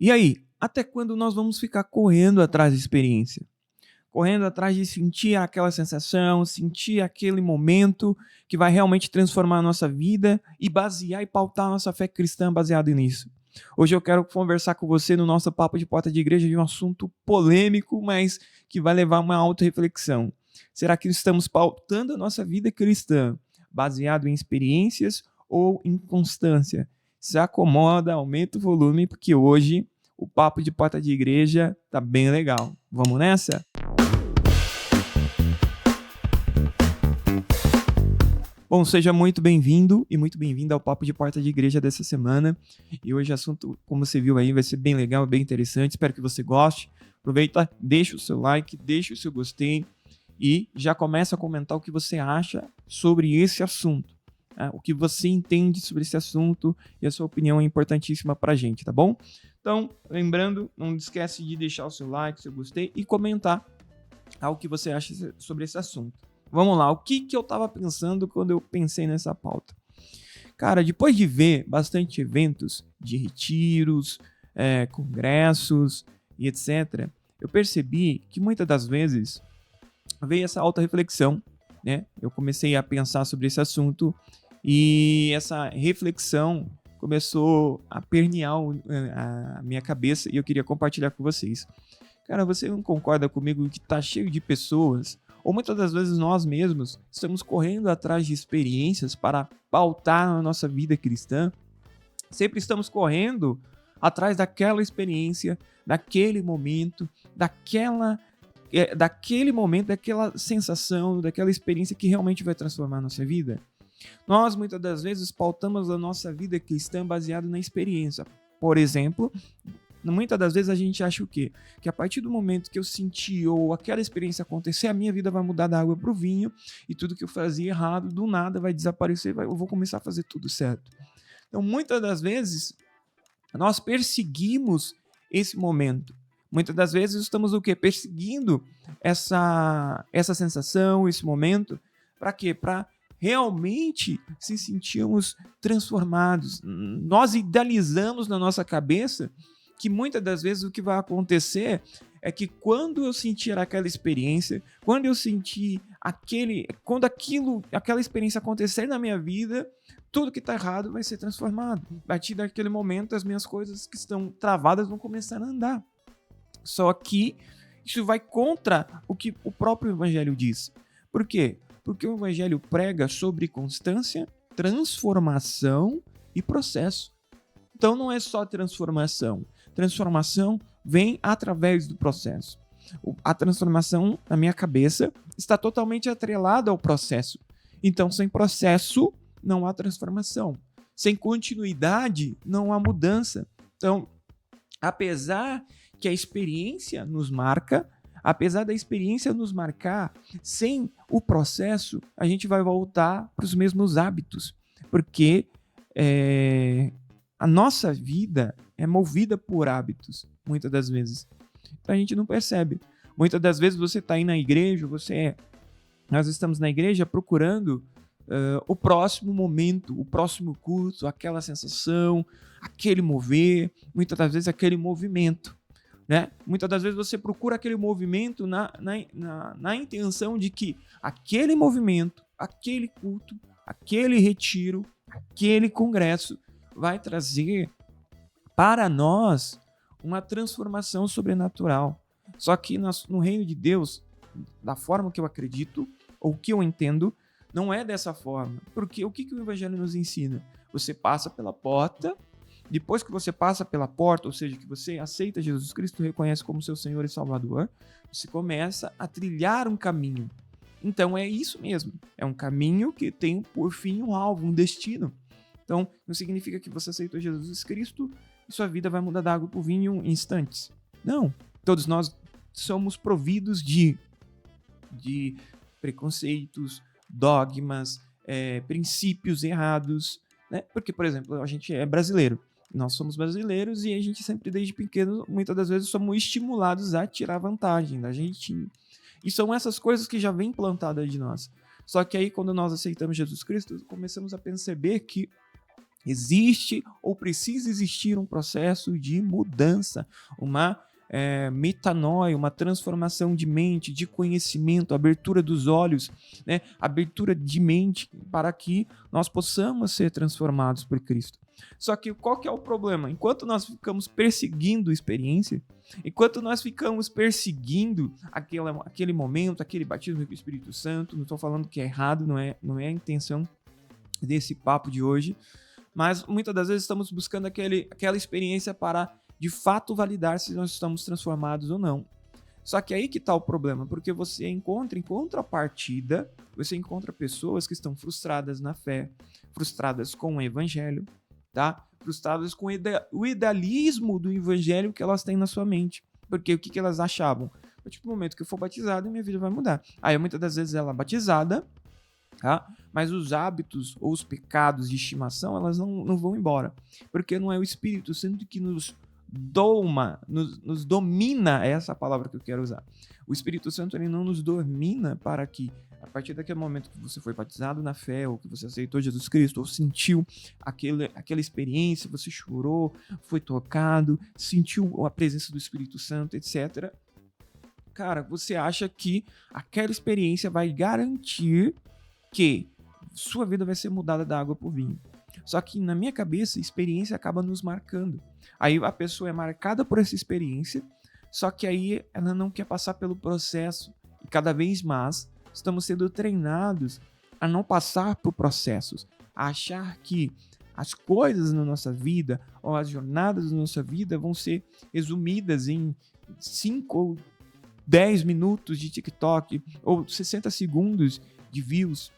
E aí, até quando nós vamos ficar correndo atrás de experiência? Correndo atrás de sentir aquela sensação, sentir aquele momento que vai realmente transformar a nossa vida e basear e pautar a nossa fé cristã baseado nisso. Hoje eu quero conversar com você no nosso papo de porta de igreja de um assunto polêmico, mas que vai levar a uma auto-reflexão. Será que estamos pautando a nossa vida cristã baseado em experiências ou em constância? Se acomoda, aumenta o volume, porque hoje o papo de porta de igreja tá bem legal. Vamos nessa? Bom, seja muito bem-vindo e muito bem-vinda ao Papo de Porta de Igreja dessa semana. E hoje o assunto, como você viu aí, vai ser bem legal, bem interessante. Espero que você goste. Aproveita, deixa o seu like, deixa o seu gostei e já começa a comentar o que você acha sobre esse assunto. Né? O que você entende sobre esse assunto e a sua opinião é importantíssima pra gente, tá bom? Então, lembrando, não esquece de deixar o seu like, seu gostei e comentar o que você acha sobre esse assunto. Vamos lá, o que eu estava pensando quando eu pensei nessa pauta? Cara, depois de ver bastante eventos de retiros, congressos e etc., eu percebi que muitas das vezes veio essa auto-reflexão, né? Eu comecei a pensar sobre esse assunto e essa reflexão começou a permear a minha cabeça e eu queria compartilhar com vocês. Cara, você não concorda comigo que tá cheio de pessoas, ou muitas das vezes nós mesmos, estamos correndo atrás de experiências para pautar a nossa vida cristã? Sempre estamos correndo atrás daquela experiência, daquele momento, daquele momento, daquela sensação, daquela experiência que realmente vai transformar a nossa vida. Nós, muitas das vezes, pautamos a nossa vida cristã baseado na experiência. Por exemplo, muitas das vezes a gente acha o quê? Que a partir do momento que eu senti ou aquela experiência acontecer, a minha vida vai mudar da água para o vinho e tudo que eu fazia errado, do nada, vai desaparecer, eu vou começar a fazer tudo certo. Então, muitas das vezes, nós perseguimos esse momento. Muitas das vezes estamos o quê? Perseguindo essa sensação, esse momento. Para quê? Para realmente se sentirmos transformados. Nós idealizamos na nossa cabeça que muitas das vezes o que vai acontecer é que quando eu sentir aquela experiência, quando eu sentir aquela experiência acontecer na minha vida, tudo que está errado vai ser transformado. A partir daquele momento, as minhas coisas que estão travadas vão começar a andar. Só que isso vai contra o que o próprio Evangelho diz. Por quê? Porque o Evangelho prega sobre constância, transformação e processo. Então não é só transformação. Transformação vem através do processo. A transformação, na minha cabeça, está totalmente atrelada ao processo. Então, sem processo, não há transformação. Sem continuidade, não há mudança. Então, apesar que a experiência nos marca, apesar da experiência nos marcar, sem o processo, a gente vai voltar para os mesmos hábitos. Porque a nossa vida é movida por hábitos, muitas das vezes. Então a gente não percebe. Muitas das vezes você está aí na igreja, nós estamos na igreja procurando o próximo momento, o próximo culto, aquela sensação, aquele mover, muitas das vezes aquele movimento. Né? Muitas das vezes você procura aquele movimento na intenção de que aquele movimento, aquele culto, aquele retiro, aquele congresso vai trazer para nós uma transformação sobrenatural. Só que no reino de Deus, da forma que eu acredito, ou que eu entendo, não é dessa forma. Porque o que o Evangelho nos ensina? Você passa pela porta, depois que você passa pela porta, ou seja, que você aceita Jesus Cristo, reconhece como seu Senhor e Salvador, você começa a trilhar um caminho. Então é isso mesmo, é um caminho que tem por fim um alvo, um destino. Então não significa que você aceitou Jesus Cristo e sua vida vai mudar da água para o vinho em instantes. Não, todos nós somos providos de preconceitos, dogmas, princípios errados, né? Porque, por exemplo, a gente é brasileiro. Nós somos brasileiros e a gente sempre, desde pequeno, muitas das vezes somos estimulados a tirar vantagem da gente. E são essas coisas que já vêm plantadas de nós. Só que aí, quando nós aceitamos Jesus Cristo, começamos a perceber que Existe ou precisa existir um processo de mudança, uma metanoia, uma transformação de mente, de conhecimento, abertura dos olhos, né? Abertura de mente para que nós possamos ser transformados por Cristo. Só que qual que é o problema? Enquanto nós ficamos perseguindo a experiência, enquanto nós ficamos perseguindo aquele momento, aquele batismo com o Espírito Santo, não estou falando que é errado, não é a intenção desse papo de hoje, mas muitas das vezes estamos buscando aquela experiência para de fato validar se nós estamos transformados ou não. Só que aí que está o problema, porque você encontra em contrapartida, você encontra pessoas que estão frustradas na fé, frustradas com o evangelho, tá? Frustradas com o idealismo do evangelho que elas têm na sua mente. Porque o que elas achavam? A partir do momento que eu for batizado, minha vida vai mudar. Aí muitas das vezes ela é batizada, tá? Mas os hábitos ou os pecados de estimação, elas não vão embora. Porque não é o Espírito Santo que nos domina, é essa palavra que eu quero usar. O Espírito Santo ele não nos domina para que, a partir daquele momento que você foi batizado na fé, ou que você aceitou Jesus Cristo, ou sentiu aquela experiência, você chorou, foi tocado, sentiu a presença do Espírito Santo, etc. Cara, você acha que aquela experiência vai garantir que sua vida vai ser mudada da água para o vinho. Só que na minha cabeça, a experiência acaba nos marcando. Aí a pessoa é marcada por essa experiência, só que aí ela não quer passar pelo processo. E cada vez mais estamos sendo treinados a não passar por processos, a achar que as coisas na nossa vida ou as jornadas da nossa vida vão ser resumidas em 5 ou 10 minutos de TikTok ou 60 segundos de views.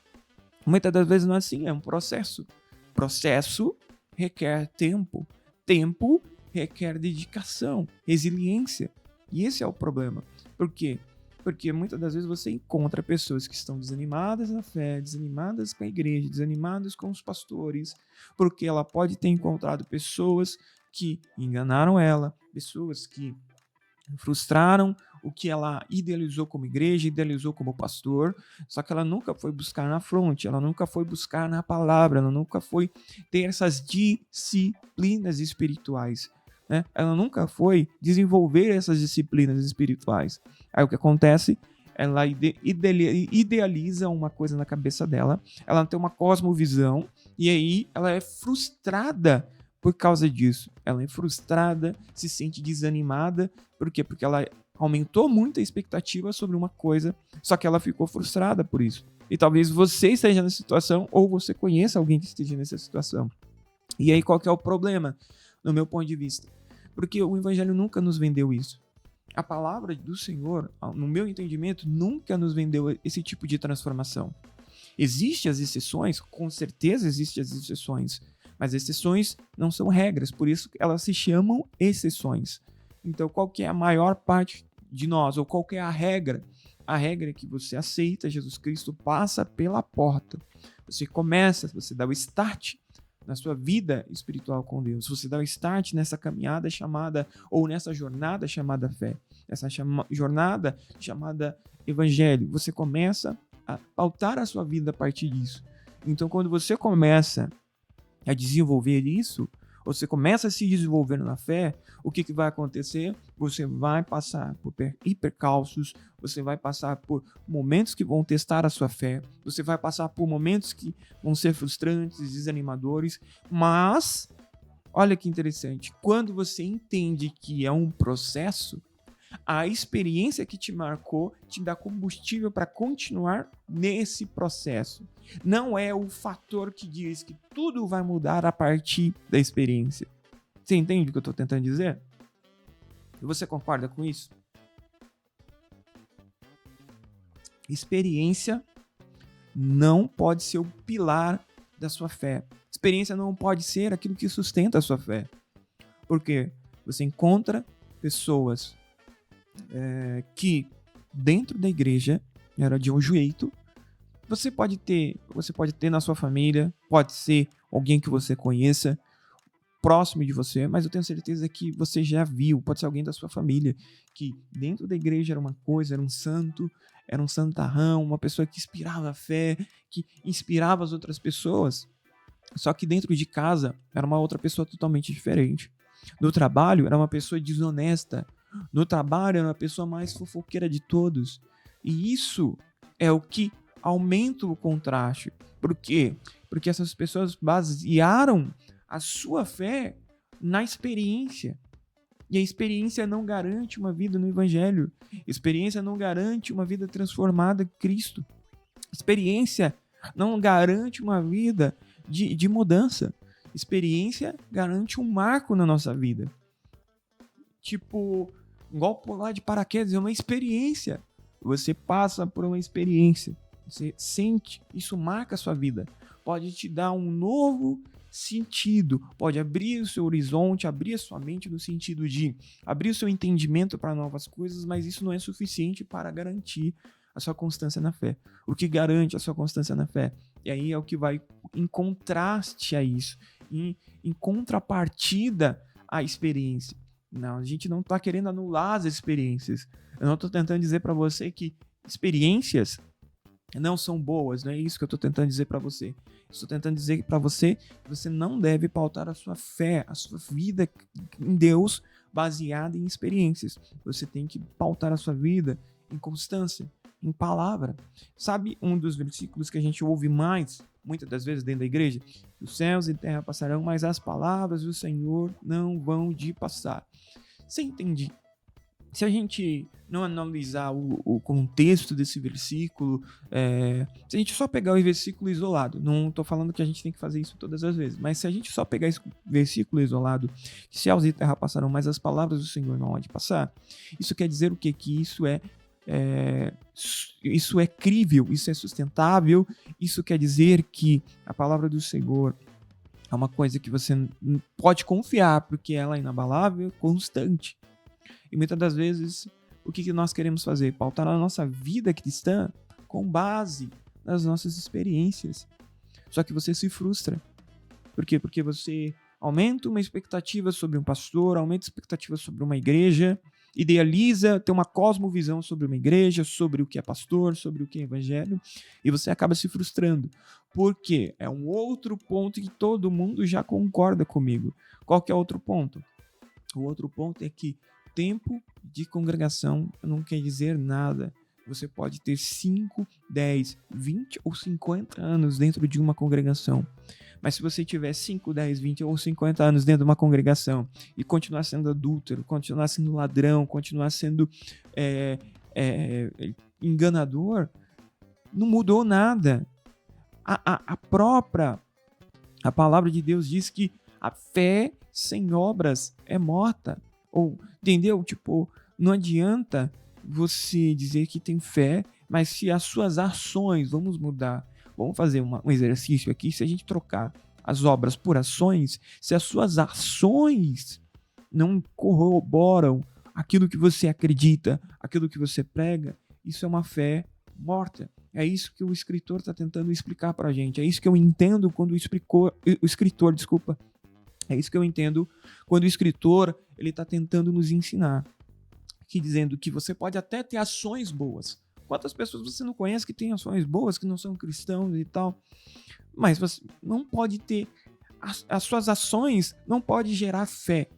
Muitas das vezes não é assim, é um processo. Processo requer tempo. Tempo requer dedicação, resiliência. E esse é o problema. Por quê? Porque muitas das vezes você encontra pessoas que estão desanimadas na fé, desanimadas com a igreja, desanimadas com os pastores, porque ela pode ter encontrado pessoas que enganaram ela, pessoas que frustraram o que ela idealizou como igreja, idealizou como pastor, só que ela nunca foi buscar na fronte, ela nunca foi buscar na palavra, ela nunca foi ter essas disciplinas espirituais, né? Ela nunca foi desenvolver essas disciplinas espirituais. Aí o que acontece? Ela idealiza uma coisa na cabeça dela, ela tem uma cosmovisão, e aí ela é frustrada por causa disso. Ela é frustrada, se sente desanimada. Por quê? Porque ela aumentou muito a expectativa sobre uma coisa, só que ela ficou frustrada por isso. E talvez você esteja nessa situação, ou você conheça alguém que esteja nessa situação. E aí qual que é o problema, no meu ponto de vista? Porque o evangelho nunca nos vendeu isso. A palavra do Senhor, no meu entendimento, nunca nos vendeu esse tipo de transformação. Existem as exceções, com certeza existem as exceções, mas exceções não são regras, por isso elas se chamam exceções. Então, qual que é a maior parte de nós, ou qual que é a regra? A regra é que você aceita Jesus Cristo, passa pela porta. Você começa, você dá o start na sua vida espiritual com Deus. Você dá o start nessa caminhada chamada, ou nessa jornada chamada fé. Essa jornada chamada evangelho. Você começa a pautar a sua vida a partir disso. Então, quando você começa a desenvolver isso, você começa a se desenvolver na fé, o que vai acontecer? Você vai passar por hipercalços, você vai passar por momentos que vão testar a sua fé, você vai passar por momentos que vão ser frustrantes, desanimadores, mas, olha que interessante, quando você entende que é um processo, a experiência que te marcou te dá combustível para continuar nesse processo. Não é o fator que diz que tudo vai mudar a partir da experiência. Você entende o que eu estou tentando dizer? E você concorda com isso? Experiência não pode ser o pilar da sua fé. Experiência não pode ser aquilo que sustenta a sua fé. Porque você encontra pessoas que dentro da igreja era de um jeito. Você pode ter na sua família, pode ser alguém que você conheça, próximo de você, mas eu tenho certeza que você já viu, pode ser alguém da sua família, que dentro da igreja era uma coisa, era um santo, era um santarrão, uma pessoa que inspirava a fé, que inspirava as outras pessoas. Só que dentro de casa era uma outra pessoa totalmente diferente. No trabalho era uma pessoa desonesta. No trabalho era uma pessoa mais fofoqueira de todos. E isso é o que aumenta o contraste. Por quê? Porque essas pessoas basearam a sua fé na experiência. E a experiência não garante uma vida no Evangelho. A experiência não garante uma vida transformada em Cristo. A experiência não garante uma vida de mudança. A experiência garante um marco na nossa vida. Tipo, igual pular de paraquedas, é uma experiência. Você passa por uma experiência. Você sente, isso marca a sua vida. Pode te dar um novo sentido, pode abrir o seu horizonte, abrir a sua mente no sentido de abrir o seu entendimento para novas coisas, mas isso não é suficiente para garantir a sua constância na fé. O que garante a sua constância na fé? E aí é o que vai em contraste a isso, em contrapartida à experiência. Não, a gente não está querendo anular as experiências. Eu não estou tentando dizer para você que experiências não são boas, não é isso que eu estou tentando dizer para você. Estou tentando dizer para você que você não deve pautar a sua fé, a sua vida em Deus baseada em experiências. Você tem que pautar a sua vida em constância, em palavra. Sabe um dos versículos que a gente ouve mais, muitas das vezes dentro da igreja? Os céus e a terra passarão, mas as palavras do Senhor não vão de passar. Você entende? Se a gente não analisar o contexto desse versículo, se a gente só pegar o versículo isolado, não estou falando que a gente tem que fazer isso todas as vezes, mas se a gente só pegar esse versículo isolado, que céus e terra passarão, mas as palavras do Senhor não hão de passar, isso quer dizer o quê? Que isso é crível, isso é sustentável, isso quer dizer que a palavra do Senhor é uma coisa que você pode confiar, porque ela é inabalável, constante. E muitas das vezes, o que nós queremos fazer? Pautar a nossa vida cristã com base nas nossas experiências. Só que você se frustra. Por quê? Porque você aumenta uma expectativa sobre um pastor, aumenta a expectativa sobre uma igreja, idealiza, tem uma cosmovisão sobre uma igreja, sobre o que é pastor, sobre o que é evangelho, e você acaba se frustrando. Por quê? É um outro ponto que todo mundo já concorda comigo. Qual que é o outro ponto? O outro ponto é que tempo de congregação não quer dizer nada. Você pode ter 5, 10, 20 ou 50 anos dentro de uma congregação. Mas se você tiver 5, 10, 20 ou 50 anos dentro de uma congregação e continuar sendo adúltero, continuar sendo ladrão, continuar sendo enganador, não mudou nada. A palavra de Deus diz que a fé sem obras é morta. Ou, entendeu? Tipo, não adianta você dizer que tem fé, mas se as suas ações, vamos mudar, vamos fazer um exercício aqui, se a gente trocar as obras por ações, se as suas ações não corroboram aquilo que você acredita, aquilo que você prega, isso é uma fé morta. É isso que o escritor está tentando explicar para a gente. É isso que eu entendo quando o escritor, é isso que eu entendo quando o escritor ele está tentando nos ensinar. Aqui dizendo que você pode até ter ações boas. Quantas pessoas você não conhece que têm ações boas, que não são cristãos e tal? Mas você não pode ter... As suas ações não podem gerar fé.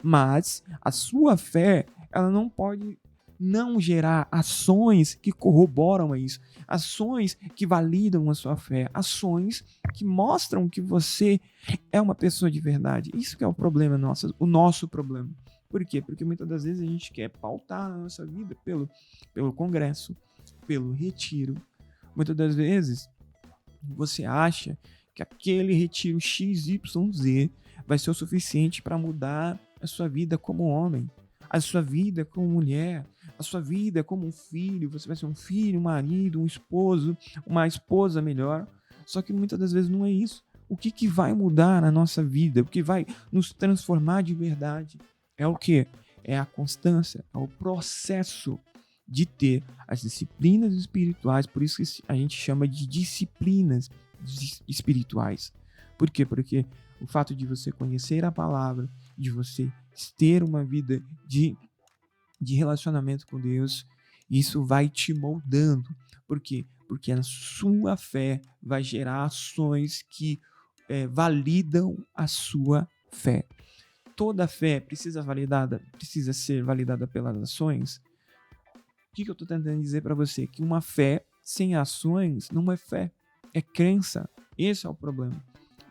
Mas a sua fé, ela não pode não gerar ações que corroboram isso, ações que validam a sua fé, ações que mostram que você é uma pessoa de verdade. Isso que é o problema nosso, o nosso problema. Por quê? Porque muitas das vezes a gente quer pautar a nossa vida pelo congresso, pelo retiro. Muitas das vezes você acha que aquele retiro XYZ vai ser o suficiente para mudar a sua vida como homem, a sua vida como mulher, a sua vida como um filho. Você vai ser um filho, um marido, um esposo, uma esposa melhor. Só que muitas das vezes não é isso. O que vai mudar na nossa vida, o que vai nos transformar de verdade é o quê? É a constância, é o processo de ter as disciplinas espirituais. Por isso que a gente chama de disciplinas espirituais. Por quê? Porque o fato de você conhecer a palavra, de você ter uma vida de relacionamento com Deus, isso vai te moldando. Por quê? Porque a sua fé vai gerar ações que validam a sua fé. Toda fé precisa ser validada pelas ações. O que eu estou tentando dizer para você? Que uma fé sem ações não é fé, é crença. Esse é o problema.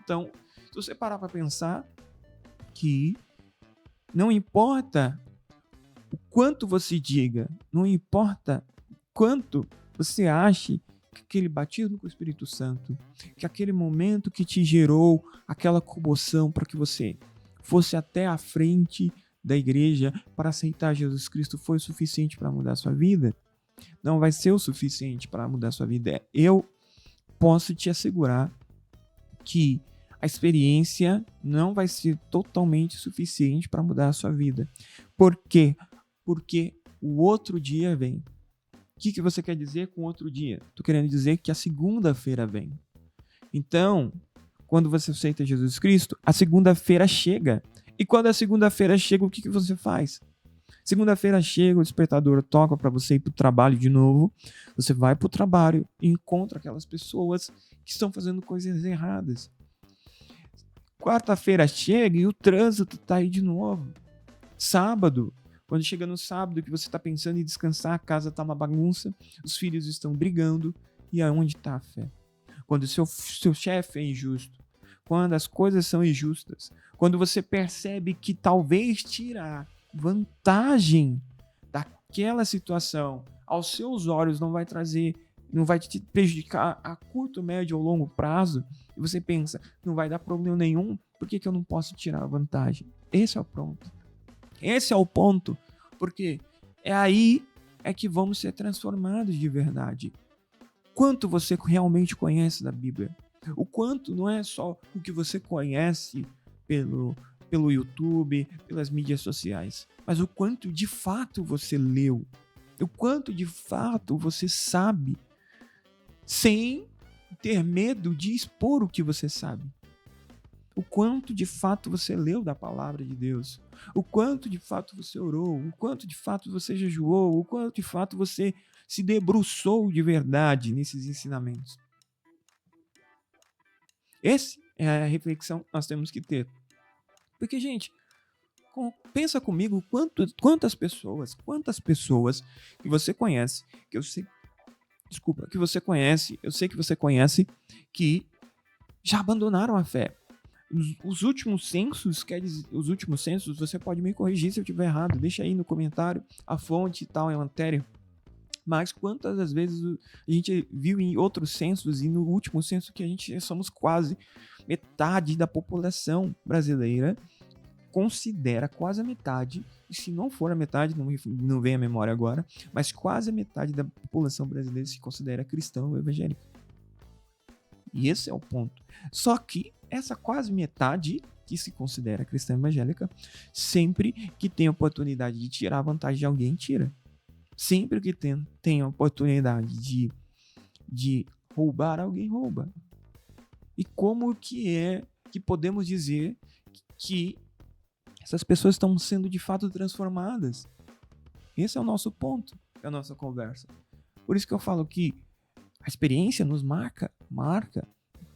Então, se você parar para pensar que não importa o quanto você diga, não importa quanto você ache que aquele batismo com o Espírito Santo, que aquele momento que te gerou aquela comoção para que você fosse até a frente da igreja para aceitar Jesus Cristo foi o suficiente para mudar a sua vida, não vai ser o suficiente para mudar a sua vida. Eu posso te assegurar que a experiência não vai ser totalmente suficiente para mudar a sua vida. Por quê? Porque o outro dia vem. O que você quer dizer com outro dia? Estou querendo dizer que a segunda-feira vem. Então, quando você aceita Jesus Cristo, a segunda-feira chega. E quando a segunda-feira chega, o que você faz? Segunda-feira chega, o despertador toca para você ir para o trabalho de novo. Você vai para o trabalho e encontra aquelas pessoas que estão fazendo coisas erradas. Quarta-feira chega e o trânsito está aí de novo. Sábado, quando chega no sábado que você está pensando em descansar, a casa está uma bagunça, os filhos estão brigando. E aonde está a fé? Quando o seu chefe é injusto, quando as coisas são injustas, quando você percebe que talvez tirar vantagem daquela situação aos seus olhos não vai te prejudicar a curto, médio ou longo prazo, e você pensa, não vai dar problema nenhum, por que eu não posso tirar vantagem? Esse é o ponto. Esse é o ponto, porque é aí que vamos ser transformados de verdade. Quanto você realmente conhece da Bíblia? O quanto não é só o que você conhece pelo YouTube, pelas mídias sociais, mas o quanto de fato você leu, o quanto de fato você sabe, sem ter medo de expor o que você sabe. O quanto de fato você leu da palavra de Deus, o quanto de fato você orou, o quanto de fato você jejuou, o quanto de fato você se debruçou de verdade nesses ensinamentos. Essa é a reflexão que nós temos que ter. Porque, gente, pensa comigo quantas pessoas que você conhece, eu sei que você conhece, que já abandonaram a fé. Os últimos censos, você pode me corrigir se eu estiver errado, deixa aí no comentário a fonte e tal, a matéria. Mas quantas das vezes a gente viu em outros censos e no último censo que a gente somos quase metade da população brasileira considera quase a metade, e se não for a metade, não vem a memória agora, mas quase a metade da população brasileira se considera cristã ou evangélica. E esse é o ponto. Só que essa quase metade que se considera cristã evangélica, sempre que tem a oportunidade de tirar vantagem de alguém, tira. Sempre que tem a oportunidade de roubar, alguém rouba. E como que podemos dizer que essas pessoas estão sendo de fato transformadas? Esse é o nosso ponto, é a nossa conversa. Por isso que eu falo que a experiência nos marca.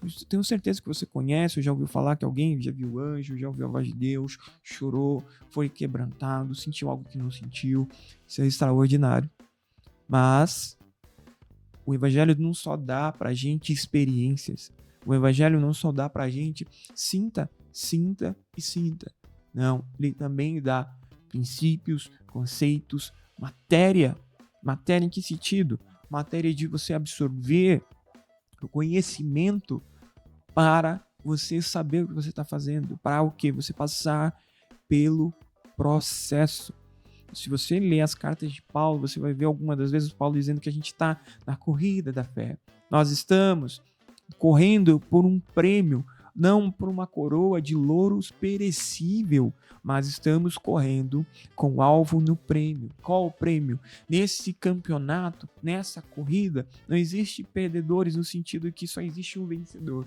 Eu tenho certeza que você conhece, ou já ouviu falar que alguém já viu anjo, já ouviu a voz de Deus, chorou, foi quebrantado, sentiu algo que não sentiu. Isso é extraordinário. Mas o evangelho não só dá pra gente experiências. O evangelho não só dá pra gente sinta. Não, ele também dá princípios, conceitos, matéria. Matéria em que sentido? Matéria de você absorver o conhecimento para você saber o que você está fazendo, para o que? Você passar pelo processo. Se você ler as cartas de Paulo, você vai ver algumas das vezes Paulo dizendo que a gente está na corrida da fé. Nós estamos correndo por um prêmio, não por uma coroa de louros perecível, mas estamos correndo com o alvo no prêmio. Qual o prêmio? Nesse campeonato, nessa corrida, não existe perdedores no sentido que só existe um vencedor.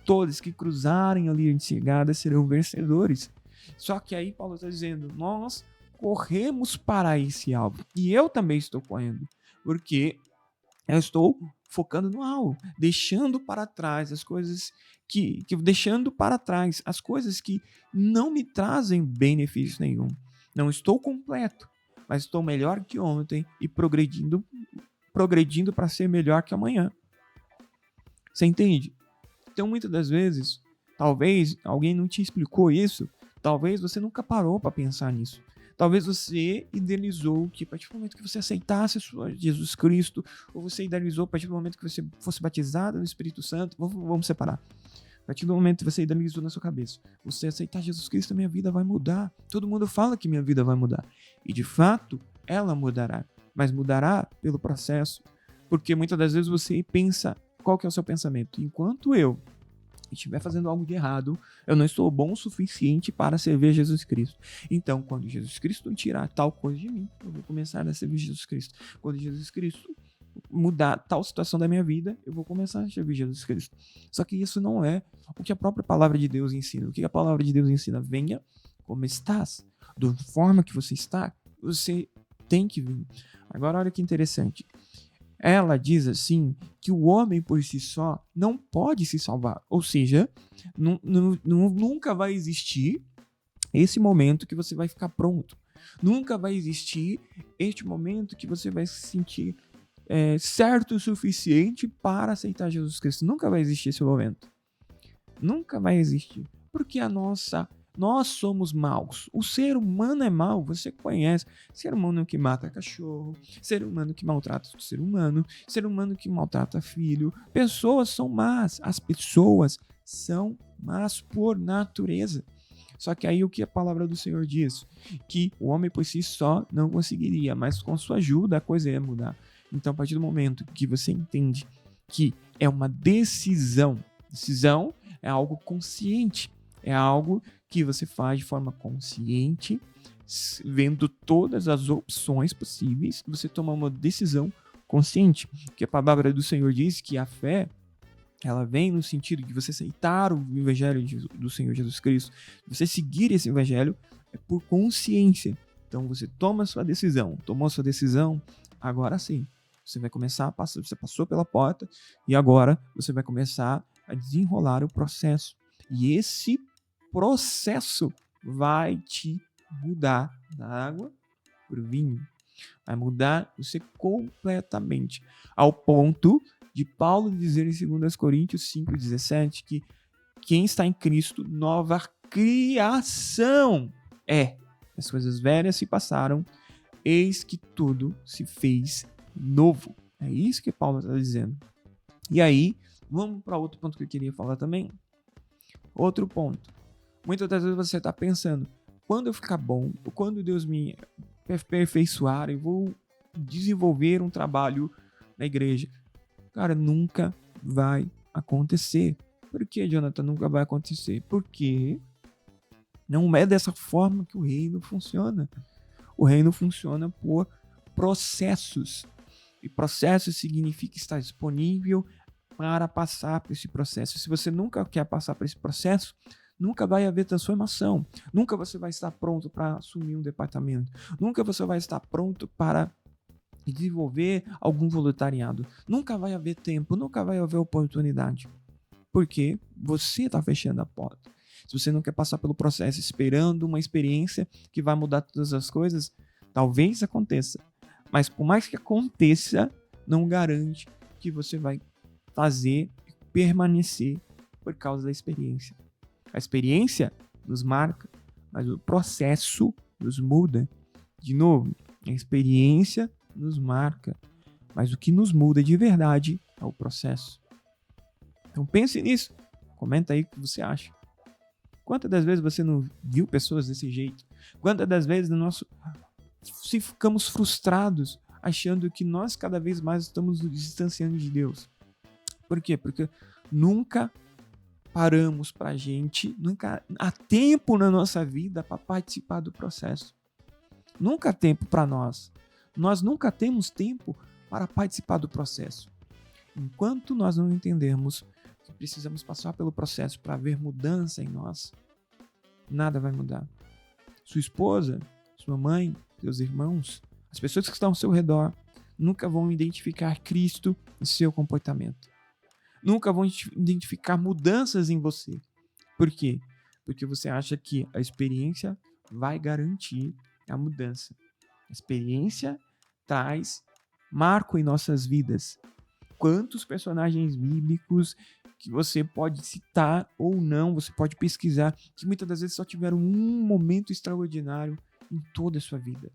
Todos que cruzarem a linha de chegada serão vencedores. Só que aí Paulo está dizendo, nós corremos para esse alvo. E eu também estou correndo, porque eu estou focando no alvo, deixando para trás as coisas deixando para trás as coisas que não me trazem benefício nenhum. Não estou completo, mas estou melhor que ontem e progredindo para ser melhor que amanhã. Você entende? Então, muitas das vezes, talvez alguém não te explicou isso, talvez você nunca parou para pensar nisso. Talvez você idealizou que a partir do momento que você aceitasse Jesus Cristo, ou você idealizou a partir do momento que você fosse batizado no Espírito Santo, vamos separar. A partir do momento que você idealizou na sua cabeça, você aceitar Jesus Cristo, minha vida vai mudar. Todo mundo fala que minha vida vai mudar. E de fato, ela mudará. Mas mudará pelo processo. Porque muitas das vezes você pensa, qual que é o seu pensamento? Enquanto eu estiver fazendo algo de errado, eu não estou bom o suficiente para servir Jesus Cristo. Então, quando Jesus Cristo tirar tal coisa de mim, eu vou começar a servir Jesus Cristo. Quando Jesus Cristo mudar tal situação da minha vida, eu vou começar a servir Jesus Cristo. Só que isso não é o que a própria palavra de Deus ensina. O que a palavra de Deus ensina? Venha como estás. Da forma que você está, você tem que vir. Agora, olha que interessante. Ela diz assim que o homem por si só não pode se salvar. Ou seja, nunca vai existir esse momento que você vai ficar pronto. Nunca vai existir este momento que você vai se sentir certo o suficiente para aceitar Jesus Cristo. Nunca vai existir esse momento. Nunca vai existir. Porque nós somos maus. O ser humano é mau, você conhece. Ser humano que mata cachorro, ser humano que maltrata o ser humano que maltrata filho. Pessoas são más. As pessoas são más por natureza. Só que aí o que a palavra do Senhor diz? Que o homem por si só não conseguiria, mas com sua ajuda a coisa ia mudar. Então, a partir do momento que você entende que é uma decisão é algo consciente, é algo que você faz de forma consciente, vendo todas as opções possíveis, você toma uma decisão consciente. Porque a palavra do Senhor diz que a fé, ela vem no sentido de você aceitar o evangelho do Senhor Jesus Cristo, você seguir esse evangelho é por consciência. Então você toma a sua decisão, tomou a sua decisão, agora sim, você vai começar a passar, você passou pela porta e agora você vai começar a desenrolar o processo. E esse processo vai te mudar da água para o vinho. Vai mudar você completamente. Ao ponto de Paulo dizer em 2 Coríntios 5,17 que quem está em Cristo, nova criação é. As coisas velhas se passaram, eis que tudo se fez novo. É isso que Paulo está dizendo. E aí, vamos para outro ponto que eu queria falar também. Outro ponto. Muitas das vezes você está pensando, quando eu ficar bom, quando Deus me aperfeiçoar, eu vou desenvolver um trabalho na igreja. Cara, nunca vai acontecer. Por que, Jonathan, nunca vai acontecer? Porque não é dessa forma que o reino funciona. O reino funciona por processos. E processo significa estar disponível para passar por esse processo. Se você nunca quer passar por esse processo, nunca vai haver transformação. Nunca você vai estar pronto para assumir um departamento. Nunca você vai estar pronto para desenvolver algum voluntariado. Nunca vai haver tempo, nunca vai haver oportunidade. Porque você está fechando a porta. Se você não quer passar pelo processo esperando uma experiência que vai mudar todas as coisas, talvez aconteça. Mas por mais que aconteça, não garante que você vai fazer e permanecer por causa da experiência. A experiência nos marca, mas o processo nos muda. De novo, a experiência nos marca, mas o que nos muda de verdade é o processo. Então pense nisso. Comenta aí o que você acha. Quantas das vezes você não viu pessoas desse jeito? Quantas das vezes se ficamos frustrados achando que nós cada vez mais estamos nos distanciando de Deus? Por quê? Porque nunca paramos pra gente, nunca há tempo na nossa vida para participar do processo. Nunca há tempo para nós. Nós nunca temos tempo para participar do processo. Enquanto nós não entendermos que precisamos passar pelo processo para haver mudança em nós, nada vai mudar. Sua esposa, sua mãe, seus irmãos, as pessoas que estão ao seu redor, nunca vão identificar Cristo no seu comportamento. Nunca vão identificar mudanças em você. Por quê? Porque você acha que a experiência vai garantir a mudança. A experiência traz marco em nossas vidas. Quantos personagens bíblicos que você pode citar ou não, você pode pesquisar, que muitas das vezes só tiveram um momento extraordinário em toda a sua vida.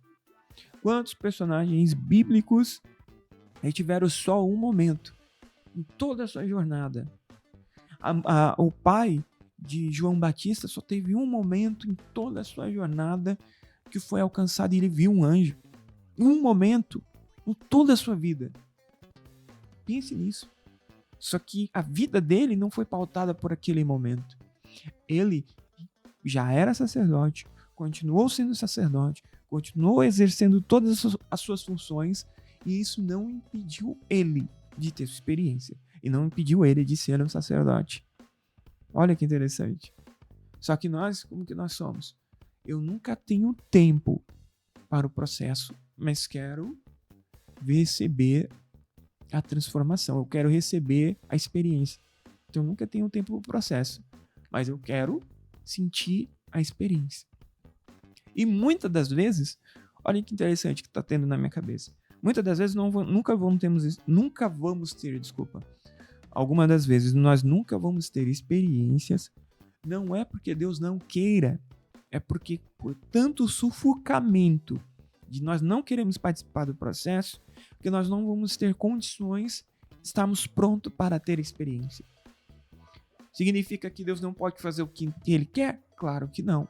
Quantos personagens bíblicos tiveram só um momento em toda a sua jornada? O pai de João Batista só teve um momento em toda a sua jornada que foi alcançado e ele viu um anjo. Um momento em toda a sua vida. Pense nisso. Só que a vida dele não foi pautada por aquele momento. Ele já era sacerdote, continuou sendo sacerdote, continuou exercendo todas as suas funções, e isso não impediu ele de ter sua experiência. E não impediu ele de ser um sacerdote. Olha que interessante. Só que nós, como que nós somos? Eu nunca tenho tempo para o processo, mas quero receber a transformação. Eu quero receber a experiência. Então eu nunca tenho tempo para o processo, mas eu quero sentir a experiência. E muitas das vezes, olha que interessante que está tendo na minha cabeça. Muitas das vezes nunca vamos ter, algumas das vezes nós nunca vamos ter experiências, não é porque Deus não queira, é porque por tanto sufocamento de nós não queremos participar do processo, porque nós não vamos ter condições, estamos prontos para ter experiência. Significa que Deus não pode fazer o que Ele quer? Claro que não.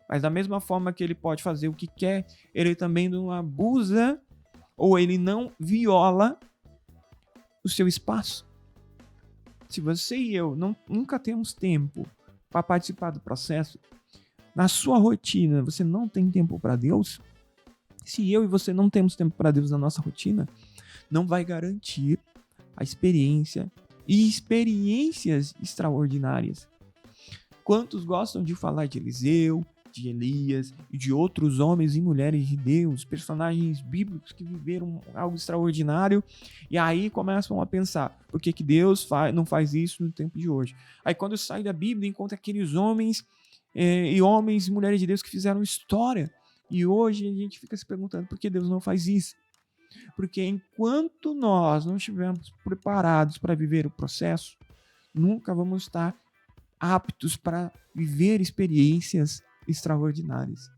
Mas da mesma forma que Ele pode fazer o que quer, Ele também não abusa ou Ele não viola o seu espaço. Se você e eu nunca temos tempo para participar do processo, na sua rotina você não tem tempo para Deus, se eu e você não temos tempo para Deus na nossa rotina, não vai garantir a experiência e experiências extraordinárias. Quantos gostam de falar de Eliseu, de Elias e de outros homens e mulheres de Deus, personagens bíblicos que viveram algo extraordinário, e aí começam a pensar, por que Deus não faz isso no tempo de hoje? Aí quando sai da Bíblia, encontra aqueles homens e mulheres de Deus que fizeram história, e hoje a gente fica se perguntando por que Deus não faz isso? Porque enquanto nós não estivermos preparados para viver o processo, nunca vamos estar aptos para viver experiências extraordinárias.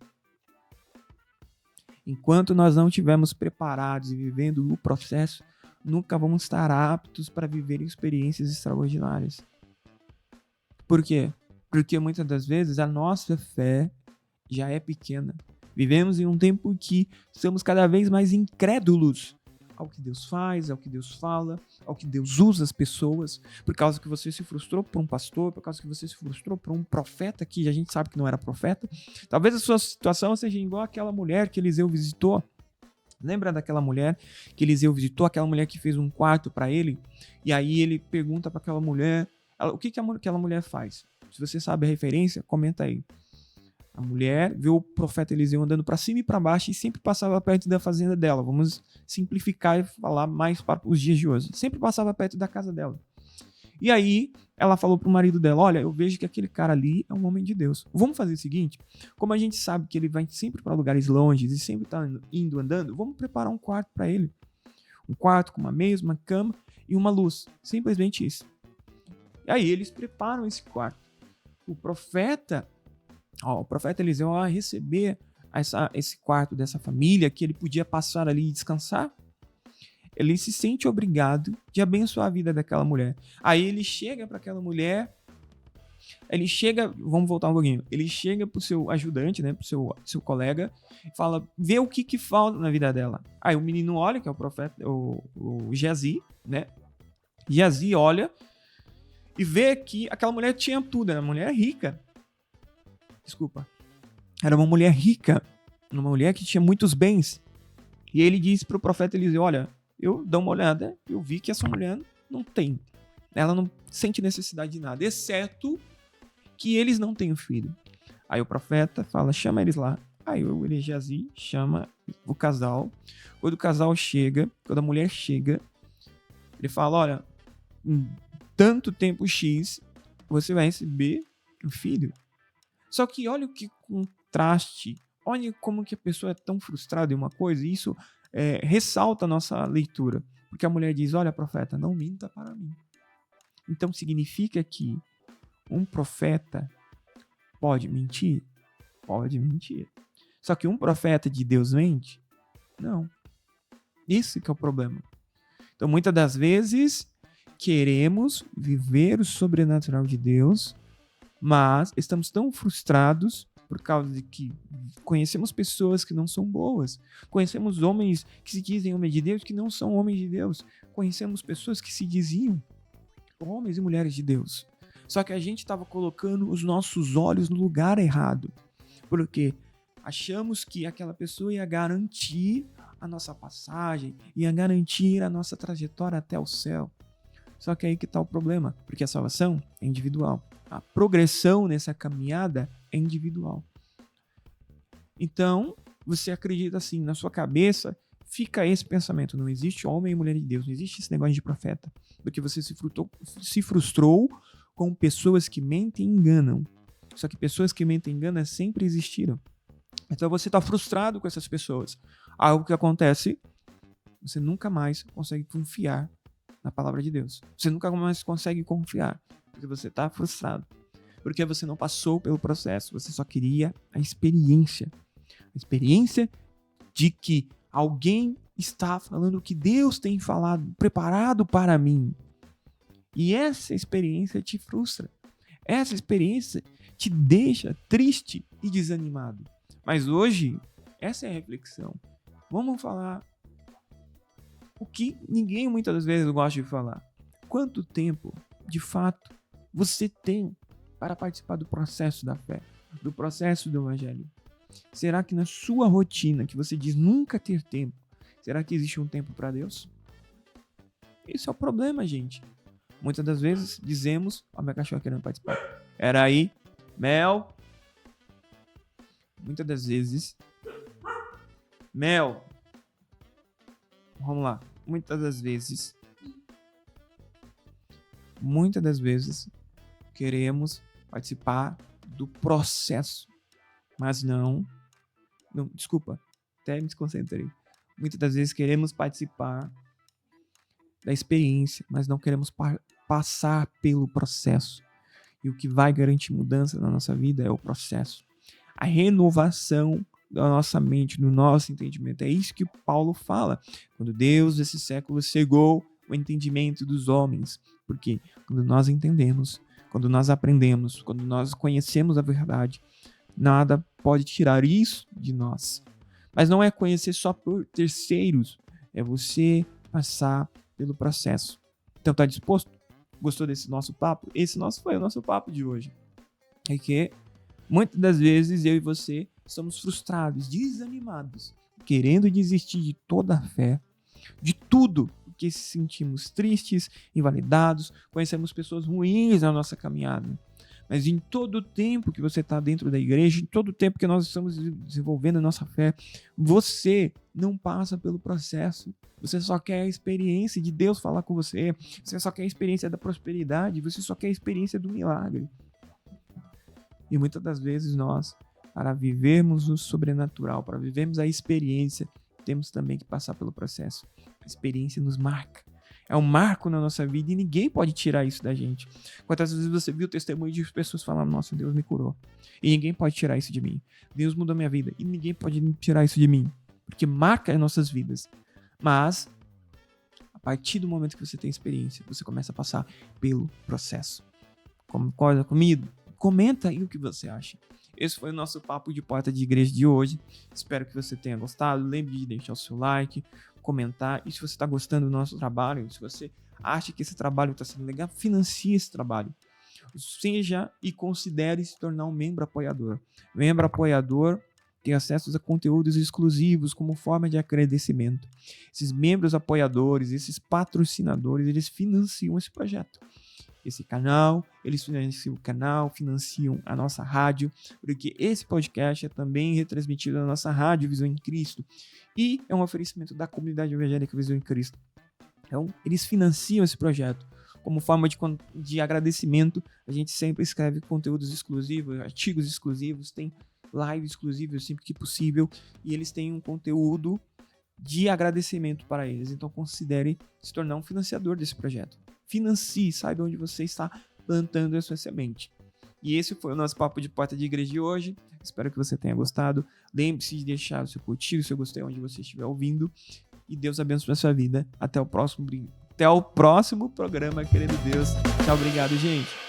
Enquanto nós não estivermos preparados e vivendo o processo, nunca vamos estar aptos para viver experiências extraordinárias. Por quê? Porque muitas das vezes a nossa fé já é pequena. Vivemos em um tempo que somos cada vez mais incrédulos ao que Deus faz, ao que Deus fala, ao que Deus usa as pessoas, por causa que você se frustrou por um pastor, por causa que você se frustrou por um profeta que a gente sabe que não era profeta. Talvez a sua situação seja igual àquela mulher que Eliseu visitou. Lembra daquela mulher que Eliseu visitou, aquela mulher que fez um quarto para ele? E aí ele pergunta para aquela mulher, o que aquela mulher faz? Se você sabe a referência, comenta aí. A mulher viu o profeta Eliseu andando para cima e para baixo e sempre passava perto da fazenda dela. Vamos simplificar e falar mais para os dias de hoje. Sempre passava perto da casa dela. E aí ela falou para o marido dela, olha, eu vejo que aquele cara ali é um homem de Deus. Vamos fazer o seguinte, como a gente sabe que ele vai sempre para lugares longes e sempre está indo andando, vamos preparar um quarto para ele. Um quarto com uma mesa, uma cama e uma luz. Simplesmente isso. E aí eles preparam esse quarto. O profeta Eliseu, ao receber esse quarto dessa família, que ele podia passar ali e descansar, ele se sente obrigado de abençoar a vida daquela mulher. Aí ele chega para aquela mulher, vamos voltar um pouquinho, ele chega pro seu ajudante, né, pro seu colega, e fala, vê o que falta na vida dela. Aí o menino olha, que é o profeta, o Geazi, né, Geazi olha e vê que aquela mulher tinha tudo, era uma mulher rica. Era uma mulher rica, uma mulher que tinha muitos bens. E ele disse para o profeta Eliseu, olha, eu dou uma olhada, eu vi que essa mulher não tem. Ela não sente necessidade de nada, exceto que eles não têm filho. Aí o profeta fala, chama eles lá. Aí o Geazi chama o casal. Quando o casal chega, quando a mulher chega, ele fala, olha, em tanto tempo X, você vai receber um filho. Só que olha o que contraste, olha como que a pessoa é tão frustrada em uma coisa, e isso ressalta a nossa leitura. Porque a mulher diz, olha, profeta, não minta para mim. Então significa que um profeta pode mentir? Pode mentir. Só que um profeta de Deus mente? Não. Isso que é o problema. Então, muitas das vezes, queremos viver o sobrenatural de Deus, mas estamos tão frustrados por causa de que conhecemos pessoas que não são boas. Conhecemos homens que se dizem homens de Deus que não são homens de Deus. Conhecemos pessoas que se diziam homens e mulheres de Deus. Só que a gente estava colocando os nossos olhos no lugar errado. Porque achamos que aquela pessoa ia garantir a nossa passagem, ia garantir a nossa trajetória até o céu. Só que aí que está o problema, porque a salvação é individual. A progressão nessa caminhada é individual. Então, você acredita assim, na sua cabeça, fica esse pensamento, não existe homem e mulher de Deus, não existe esse negócio de profeta, porque você se frustrou com pessoas que mentem e enganam. Só que pessoas que mentem e enganam sempre existiram. Então você está frustrado com essas pessoas. Algo que acontece, você nunca mais consegue confiar na palavra de Deus. Você nunca mais consegue confiar, porque você está frustrado. Porque você não passou pelo processo, você só queria a experiência. A experiência de que alguém está falando o que Deus tem falado, preparado para mim. E essa experiência te frustra. Essa experiência te deixa triste e desanimado. Mas hoje, essa é a reflexão. Vamos falar o que ninguém muitas das vezes gosta de falar. Quanto tempo, de fato, você tem para participar do processo da fé, do processo do evangelho? Será que na sua rotina, que você diz nunca ter tempo, será que existe um tempo para Deus? Esse é o problema, gente. Muitas das vezes dizemos, ó, minha cachorra querendo participar. Era aí, Mel. Muitas das vezes, Mel. Vamos lá. Muitas das vezes queremos participar do processo, mas não, desculpa, até me desconcentrei. Muitas das vezes queremos participar da experiência, mas não queremos passar pelo processo. E o que vai garantir mudança na nossa vida é o processo. A renovação da nossa mente, do nosso entendimento. É isso que Paulo fala. Quando Deus, desse século, cegou o entendimento dos homens. Porque quando nós entendemos, quando nós aprendemos, quando nós conhecemos a verdade, nada pode tirar isso de nós. Mas não é conhecer só por terceiros, é você passar pelo processo. Então, tá disposto? Gostou desse nosso papo? Esse foi o nosso papo de hoje. É que muitas das vezes eu e você somos frustrados, desanimados, querendo desistir de toda a fé, de tudo, porque se sentimos tristes, invalidados, conhecemos pessoas ruins na nossa caminhada. Mas em todo o tempo que você está dentro da igreja, em todo o tempo que nós estamos desenvolvendo a nossa fé, você não passa pelo processo. Você só quer a experiência de Deus falar com você. Você só quer a experiência da prosperidade. Você só quer a experiência do milagre. E muitas das vezes nós, para vivermos o sobrenatural, para vivermos a experiência, temos também que passar pelo processo. A experiência nos marca. É um marco na nossa vida e ninguém pode tirar isso da gente. Quantas vezes você viu o testemunho de pessoas falando, nossa, Deus me curou. E ninguém pode tirar isso de mim. Deus mudou minha vida e ninguém pode tirar isso de mim. Porque marca as nossas vidas. Mas, a partir do momento que você tem experiência, você começa a passar pelo processo. Concorda comigo? Comenta aí o que você acha. Esse foi o nosso papo de porta de igreja de hoje. Espero que você tenha gostado. Lembre de deixar o seu like, comentar. E se você está gostando do nosso trabalho, se você acha que esse trabalho está sendo legal, financie esse trabalho. Seja e considere se tornar um membro apoiador. Membro apoiador tem acesso a conteúdos exclusivos como forma de agradecimento. Esses membros apoiadores, esses patrocinadores, eles financiam esse projeto. Esse canal, eles financiam o canal, financiam a nossa rádio, porque esse podcast é também retransmitido na nossa rádio Visão em Cristo. e é um oferecimento da comunidade evangélica Visão em Cristo. Então, eles financiam esse projeto. Como forma de agradecimento, a gente sempre escreve conteúdos exclusivos, artigos exclusivos, tem lives exclusivas sempre que possível, e eles têm um conteúdo de agradecimento para eles. Então, considere se tornar um financiador desse projeto. Financie, saiba onde você está plantando a sua semente. E esse foi o nosso Papo de Porta de Igreja de hoje. Espero que você tenha gostado. Lembre-se de deixar o seu curtir, o seu gostei onde você estiver ouvindo. E Deus abençoe a sua vida. Até o próximo programa, querendo Deus. Tchau, obrigado, gente.